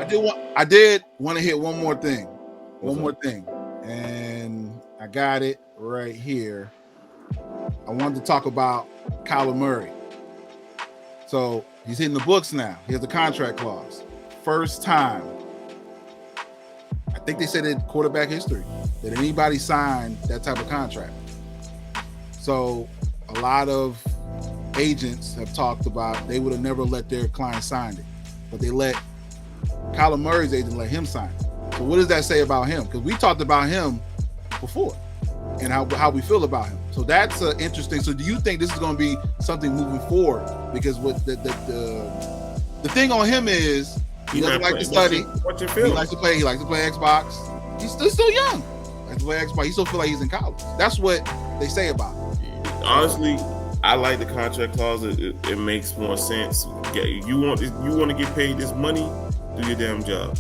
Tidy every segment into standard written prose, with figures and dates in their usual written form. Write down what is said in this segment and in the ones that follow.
I did want to hit one more thing. And I got it right here. I wanted to talk about Kyler Murray. So he's hitting the books now. He has a contract clause. First time. I think they said in quarterback history that anybody signed that type of contract. So a lot of agents have talked about they would have never let their client sign it, but they let Kyler Murray's agent let him sign it. So what does that say about him? Because we talked about him before and how we feel about him. So that's interesting. So do you think this is going to be something moving forward? Because what the thing on him is he doesn't like to study. He likes to play. He likes to play Xbox. He's still young. He likes to play Xbox. He still feel like he's in college. That's what they say about him. Honestly, I like the contract clause. It makes more sense. You want to get paid this money, do your damn job.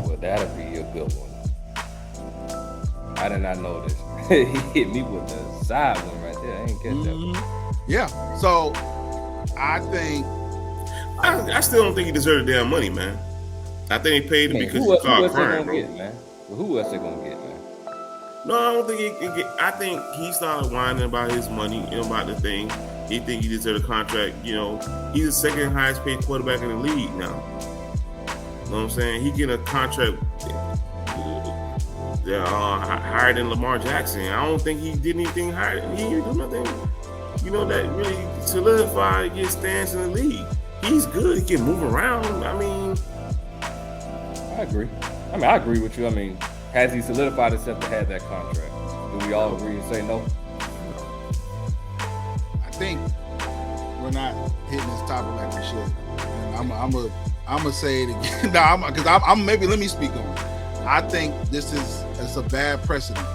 Well, that'll be a good one. I did not know this. He hit me with the side one right there. I ain't catch that one. Yeah. So I think I still don't think he deserved the damn money, man. I think they paid him because he caught crime, bro. Man? Well, who else they gonna get, man? No, I don't think he I think he started whining about his money, about the thing. He think he deserved a contract. He's the second highest paid quarterback in the league now. You know what I'm saying? He getting a contract higher than Lamar Jackson. I don't think he did anything higher. He didn't do nothing, that really solidified his stance in the league. He's good. He can move around. I agree. I agree with you. Has he solidified himself to have that contract? Do we all agree and say no? I think we're not hitting this topic like we should. And I'm gonna say it again. Maybe let me speak on it. I think it's a bad precedent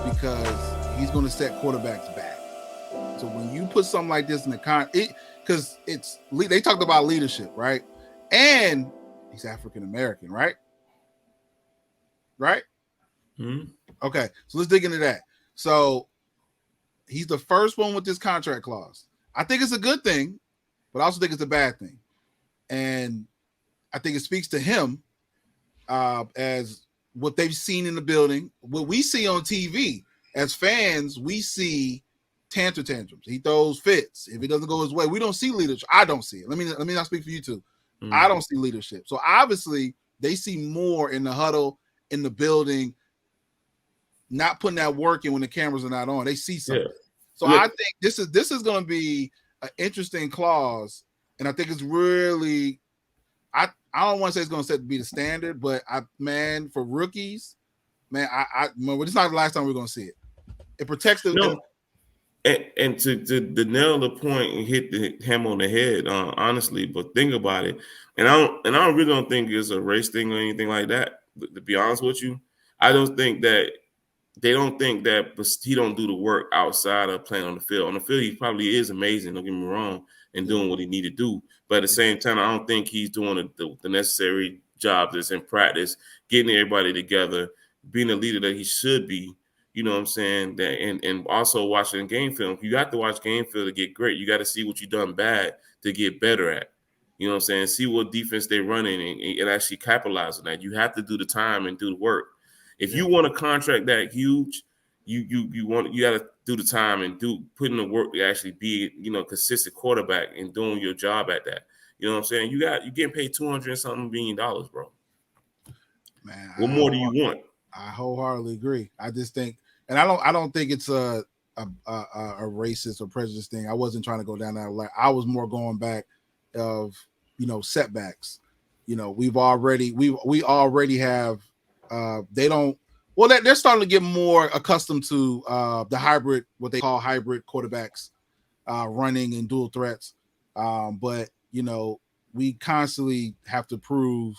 because he's going to set quarterbacks back. So when you put something like this in the because they talked about leadership, right? And he's African American, right? Right? Mm-hmm. Okay, so let's dig into that. So he's the first one with this contract clause. I think it's a good thing, but I also think it's a bad thing. And I think it speaks to him as what they've seen in the building. What we see on TV as fans, we see tantrums. He throws fits. If it doesn't go his way, we don't see leadership. I don't see it. Let me not speak for you two. Mm-hmm. I don't see leadership. So obviously they see more in the huddle, in the building, not putting that work in when the cameras are not on. They see something. Yeah. So I think this is going to be an interesting clause, and I think it's really I don't want to say it's going to be the standard, but for rookies, it's not the last time we're going to see it. It protects the. And to nail the point and hit the hammer on the head, honestly, but think about it, and I really don't think it's a race thing or anything like that. To be honest with you, I don't think that they don't think that he don't do the work outside of playing on the field. On the field, he probably is amazing. Don't get me wrong, and doing what he need to do. But at the same time, I don't think he's doing the necessary job that's in practice, getting everybody together, being the leader that he should be. You know what I'm saying? And also watching game film. You got to watch game film to get great. You got to see what you've done bad to get better at. You know what I'm saying? See what defense they're running and actually capitalize on that. You have to do the time and do the work. If you want a contract that huge, you got to do the time and put in the work to actually be consistent quarterback and doing your job at that. You know what I'm saying? You getting paid $200-something million, bro. Man, what more do you want? I wholeheartedly agree. I just think, and I don't think it's a racist or prejudice thing. I wasn't trying to go down that line. I was more going back of setbacks. We already have. They're starting to get more accustomed to the hybrid, what they call hybrid quarterbacks, running and dual threats. But we constantly have to prove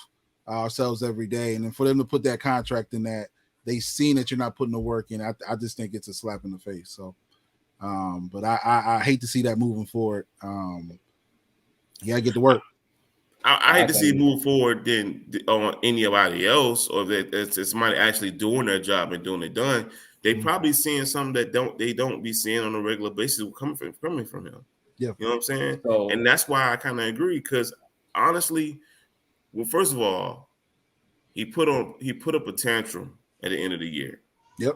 ourselves every day, and then for them to put that contract in that, they've seen that you're not putting the work in. I just think it's a slap in the face. So, but I hate to see that moving forward. You gotta get to work. I hate to see it move forward than on anybody else, or that it's somebody actually doing their job and doing it done. They probably seeing something that they don't be seeing on a regular basis coming from him. Yeah. You know what I'm saying? So, And that's why I kind of agree, because honestly, well, first of all, he put up a tantrum at the end of the year. Yep.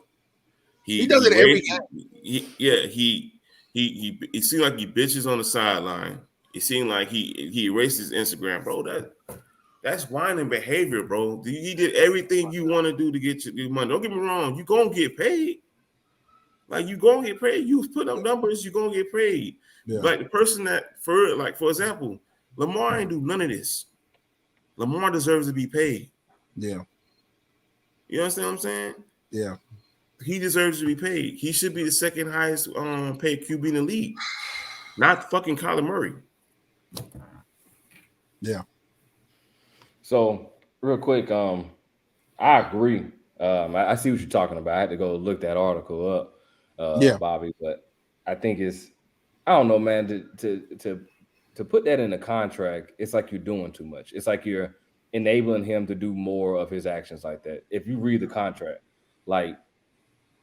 He does He it every raised, he seemed like he bitches on the sideline. It seemed like he erased his Instagram, bro. That's whining behavior, bro. He did everything you want to do to get your money. Don't get me wrong, you gonna get paid. Like, you gonna get paid. You put up numbers, you gonna get paid. Yeah. Like the person that, for example, Lamar ain't do none of this. Lamar deserves to be paid. Yeah. You understand what I'm saying? Yeah. He deserves to be paid. He should be the second highest paid QB in the league, not fucking Kyler Murray. Yeah. So real quick, I agree. I see what you're talking about. I had to go look that article up, Bobby, but I think I don't know, man, to put that in a contract, it's like you're doing too much. It's like you're enabling him to do more of his actions like that. If you read the contract, like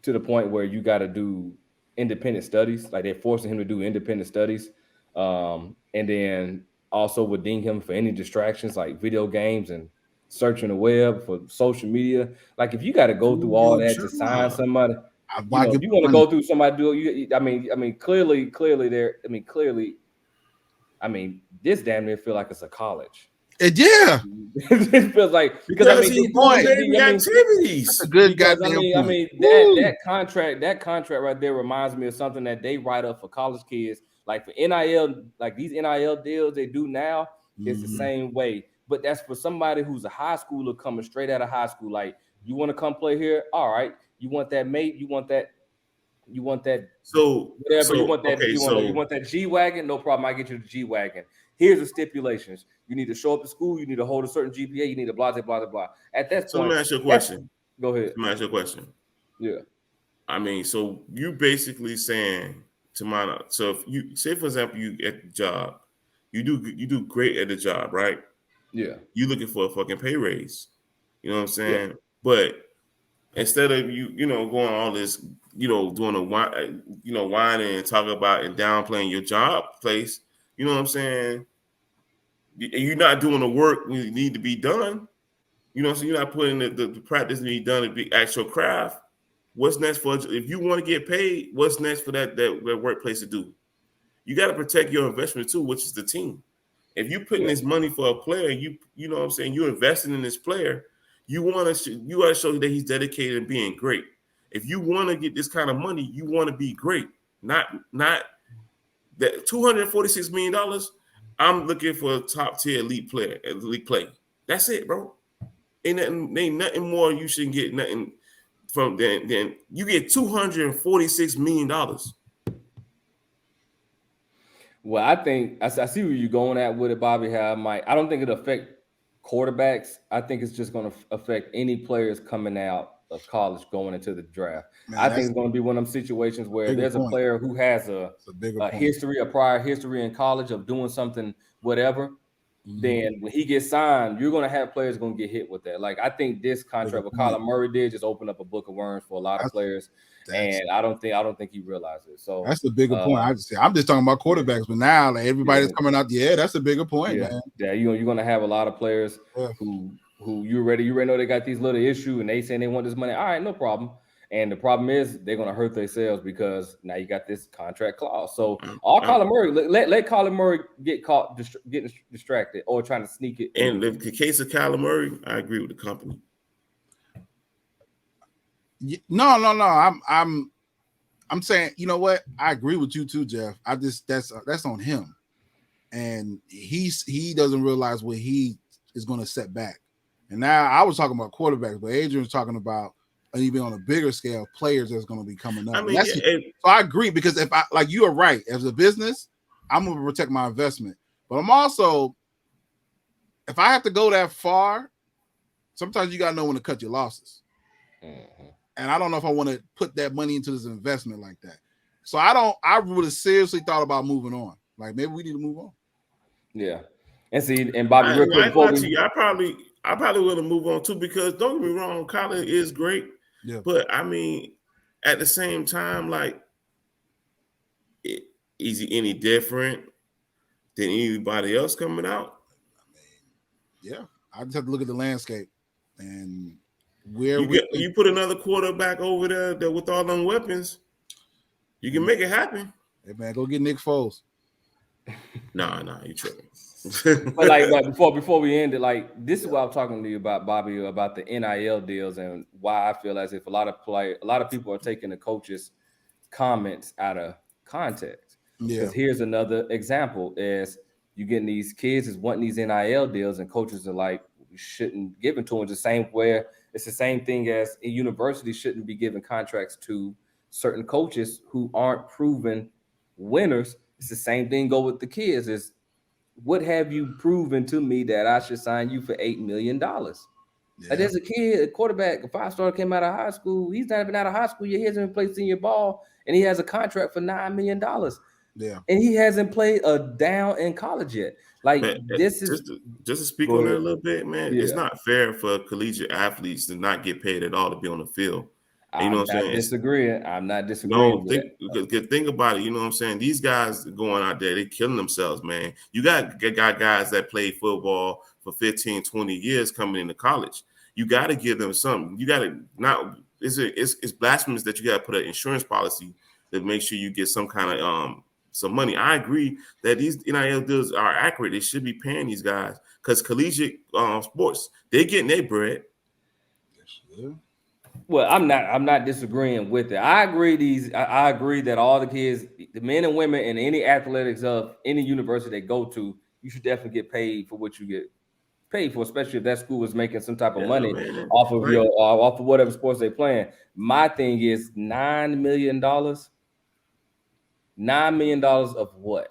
to the point where you got to do independent studies, like they're forcing him to do independent studies, and then also would ding him for any distractions like video games and searching the web for social media. Like, if you got to go through all that to sign somebody, if you want to go through somebody, clearly there. I mean, this damn near feel like it's a college. Yeah. It feels like, because he's doing baby activities. That's a good goddamn point. I mean that contract right there reminds me of something that they write up for college kids. Like for NIL, like these NIL deals they do now, it's the same way. But that's for somebody who's a high schooler coming straight out of high school. Like, you want to come play here? All right. You want that mate? You want that? So whatever so, you want that? okay, You want that G-Wagon? No problem. I get you the G-Wagon. Here's the stipulations. You need to show up to school. You need to hold a certain GPA. You need to blah, blah, blah, blah. At that point, let me ask you a question. Go ahead. Let me ask you a question. Yeah. I mean, so you basically saying, to my, so if you say, for example, you at the job, you do great at the job, right? Yeah. You looking for a fucking pay raise. You know what I'm saying? Yeah. But instead of you going all this, doing a whining and talking about and downplaying your job place, you know what I'm saying? You're not doing the work you need to be done. So you're not putting the practice that need done to be actual craft. What's next if you want to get paid? What's next for that workplace to do? You got to protect your investment too, which is the team. If you're putting this money for a player, you know what I'm saying, you're investing in this player. You got to show that he's dedicated and being great. If you want to get this kind of money, you want to be great. Not that $246 million. I'm looking for a top tier elite player, elite play. That's it, bro. Ain't nothing more. You shouldn't get nothing from then you get $246 million. Well, I think I see where you're going at with it, Bobby. I don't think it'll affect quarterbacks. I think it's just going to affect any players coming out of college going into the draft. Man, I think it's going to be one of them situations where there's a player who has a prior history in college of doing something, whatever. Then when he gets signed, you're going to have players going to get hit with that. Like, I think this contract with Kyler Murray did just open up a book of worms for a lot of players, and I don't think he realized it. So that's the bigger point. I'm just talking about quarterbacks, but now like, everybody's coming out. Yeah, that's a bigger point, man. Yeah, you're going to have a lot of players who you already know they got these little issues, and they saying they want this money. All right, no problem. And the problem is they're going to hurt themselves because now you got this contract clause. So Kyler Murray, let Kyler Murray get caught getting distracted or trying to sneak it. And in the case of Kyler Murray, I agree with the company. No. I'm saying, you know what? I agree with you too, Jeff. That's on him, and he doesn't realize what he is going to set back. And now I was talking about quarterbacks, but Adrian's talking about. And even on a bigger scale, players that's going to be coming up. So I agree, because if I like, you are right. As a business, I'm going to protect my investment, but I'm also, if I have to go that far, sometimes you got to know when to cut your losses. And I don't know if I want to put that money into this investment like that. So I would have seriously thought about moving on. Like, maybe we need to move on. Yeah. And see, and Bobby, real quick, I probably would have moved on too, because don't get me wrong, Kyler is great. Yeah. But I mean, at the same time, like, is he any different than anybody else coming out? Yeah, I just have to look at the landscape and where you put another quarterback over there with all them weapons, you can make it happen. Hey man, go get Nick Foles. Nah, you tripping. But like before we end it, like this is what I'm talking to you about, Bobby, about the NIL deals and why I feel as if a lot of people are taking the coaches' comments out of context. Because here's another example: is you getting these kids is wanting these NIL deals, and coaches are like, we shouldn't give them to them. The same where it's the same thing as a university shouldn't be giving contracts to certain coaches who aren't proven winners. It's the same thing go with the kids. Is what have you proven to me that I should sign you for $8 million? Like there's a kid, a quarterback, a 5-star came out of high school. He's not even out of high school yet. He hasn't even played senior ball, and he has a contract for $9 million. Yeah, and he hasn't played a down in college yet. Like man, this is just to speak on that a little bit, man. Yeah. It's not fair for collegiate athletes to not get paid at all to be on the field. And you know what I'm saying? I'm not disagreeing. No, think about it. You know what I'm saying? These guys going out there, they're killing themselves, man. You got guys that play football for 15, 20 years coming into college. You got to give them something. You got to not. It's blasphemous that you got to put an insurance policy to make sure you get some kind of some money. I agree that these NIL deals are accurate. They should be paying these guys because collegiate sports, they're getting their bread. Yeah. Well, I'm not disagreeing with it. I agree that all the kids, the men and women in any athletics of any university they go to, you should definitely get paid for what you get paid for, especially if that school is making some type of money off of off of whatever sports they're playing. My thing is $9 million. $9 million of what?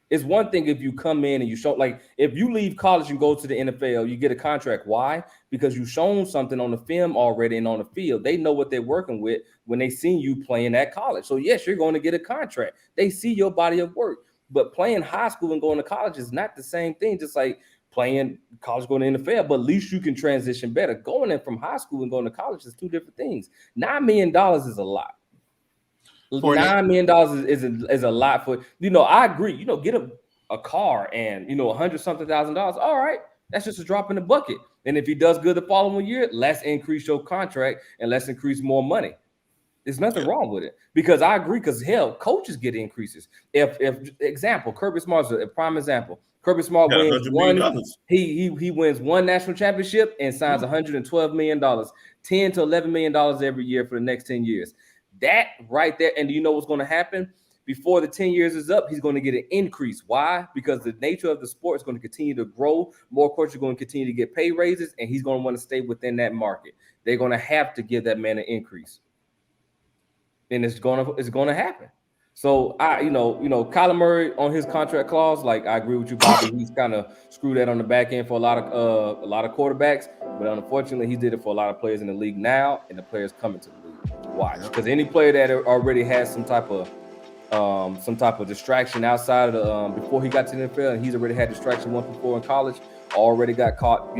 It's one thing if you come in and you show, like if you leave college and go to the NFL, you get a contract. Why? Because you've shown something on the film already and on the field. They know what they're working with when they see you playing at college. So yes, you're going to get a contract. They see your body of work. But playing high school and going to college is not the same thing. Just like playing college, going to NFL, but at least you can transition better. Going in from high school and going to college is two different things. $9 million is a lot. $9 million is a lot for, I agree, get a car and, $100-something thousand. All right. That's just a drop in the bucket. And if he does good the following year, let's increase your contract and let's increase more money. There's nothing wrong with it because I agree. Because hell, coaches get increases. If example, Kirby Smart's a prime example. Kirby Smart wins one. He wins one national championship and signs $112 million, $10 to $11 million every year for the next 10 years. That right there, and do you know what's going to happen? Before the 10 years is up, he's going to get an increase. Why? Because the nature of the sport is going to continue to grow. More coaches are going to continue to get pay raises, and he's going to want to stay within that market. They're going to have to give that man an increase, and it's going to happen. So Kyler Murray on his contract clause, like I agree with you, Bobby. He's kind of screwed that on the back end for a lot of quarterbacks, but unfortunately, he did it for a lot of players in the league now, and the players coming to the league. Why? Because any player that already has some type of distraction outside of before he got to the NFL, and he's already had distraction once before in college, already got caught,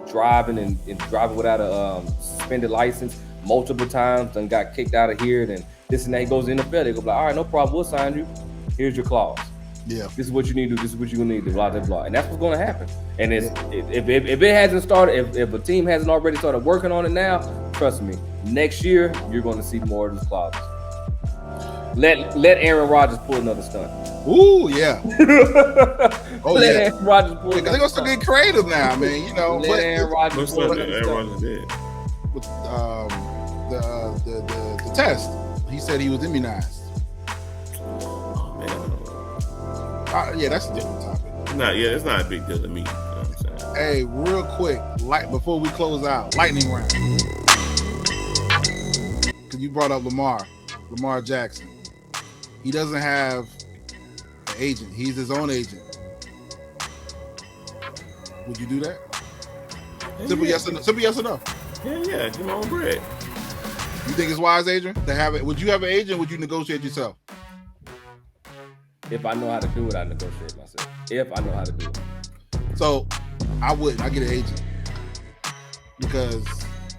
driving and driving without a suspended license multiple times, and got kicked out of here, then this and that. He goes in the NFL, they go like, all right, no problem, we'll sign you. Here's your clause. Yeah, this is what you need to do. This is what you're gonna need to blah blah blah, and that's what's gonna happen. And if it hasn't started, if a team hasn't already started working on it now, trust me, next year you're going to see more of these clauses. Let Aaron Rodgers pull another stunt. Ooh, yeah. Aaron Rodgers pull. They're gonna still get creative now, man. Let Aaron Rodgers pull Aaron Rodgers did with the test. He said he was immunized. Yeah, that's a different topic. It's not a big deal to me. You know what I'm saying? Hey, real quick, before we close out, lightning round. Because you brought up Lamar Jackson. He doesn't have an agent. He's his own agent. Would you do that? Simple yes or no? Yeah, give my own bread. You think it's wise, Adrian, to have it? Would you have an agent? Would you negotiate yourself? If I know how to do it, I negotiate myself. If I know how to do it. So I wouldn't. I get an agent because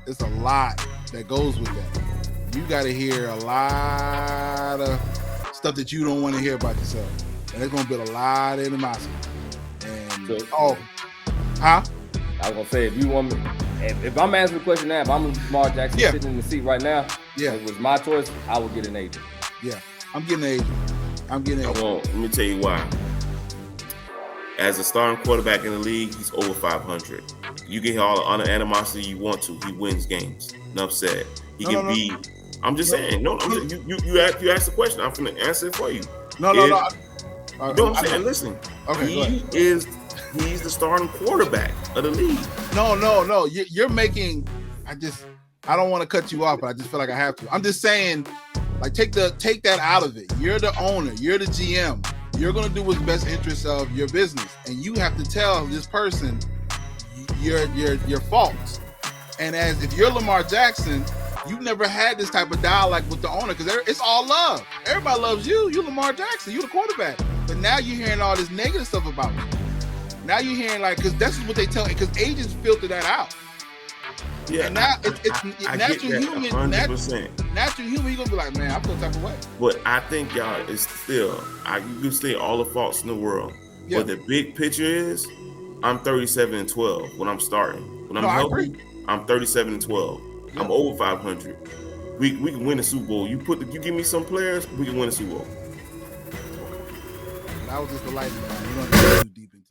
it's a lot that goes with that. You got to hear a lot of stuff that you don't want to hear about yourself, and it's gonna build a lot of animosity. And I was gonna say, if you want me, if I'm answering the question now, if I'm Lamar Jackson sitting in the seat right now, if it was my choice, I would get an agent. Yeah, I'm getting an agent. Well, let me tell you why. As a starting quarterback in the league, he's over 500. You get all the honor animosity you want to. He wins games. Enough said. He can be. I'm just saying. No, you asked the question. I'm going to answer it for you. No. You know what I'm saying? Listen. Okay. He's the starting quarterback of the league. No. You're making. I don't want to cut you off, but I just feel like I have to. I'm just saying, like, take that out of it. You're the owner. You're the GM. You're going to do what's best interest of your business, and you have to tell this person your faults. And as if you're Lamar Jackson, you've never had this type of dialogue with the owner because it's all love. Everybody loves you. You're Lamar Jackson. You're the quarterback. But now you're hearing all this negative stuff about you. Now you're hearing because that's what they tell. Because agents filter that out. Yeah, and now it's natural human. 100%. Natural human. You're gonna be like, man, I feel the type of way. But I think y'all is still. You can say all the faults in the world. Yeah. But the big picture is, I'm 37-12 when I'm starting. When I'm healthy, I'm 37-12. Yeah. I'm over 500. We can win the Super Bowl. You give me some players, we can win the Super Bowl. That was just the lightning round. You don't have to go too deep into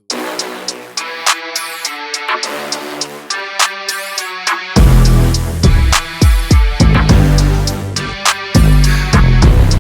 it.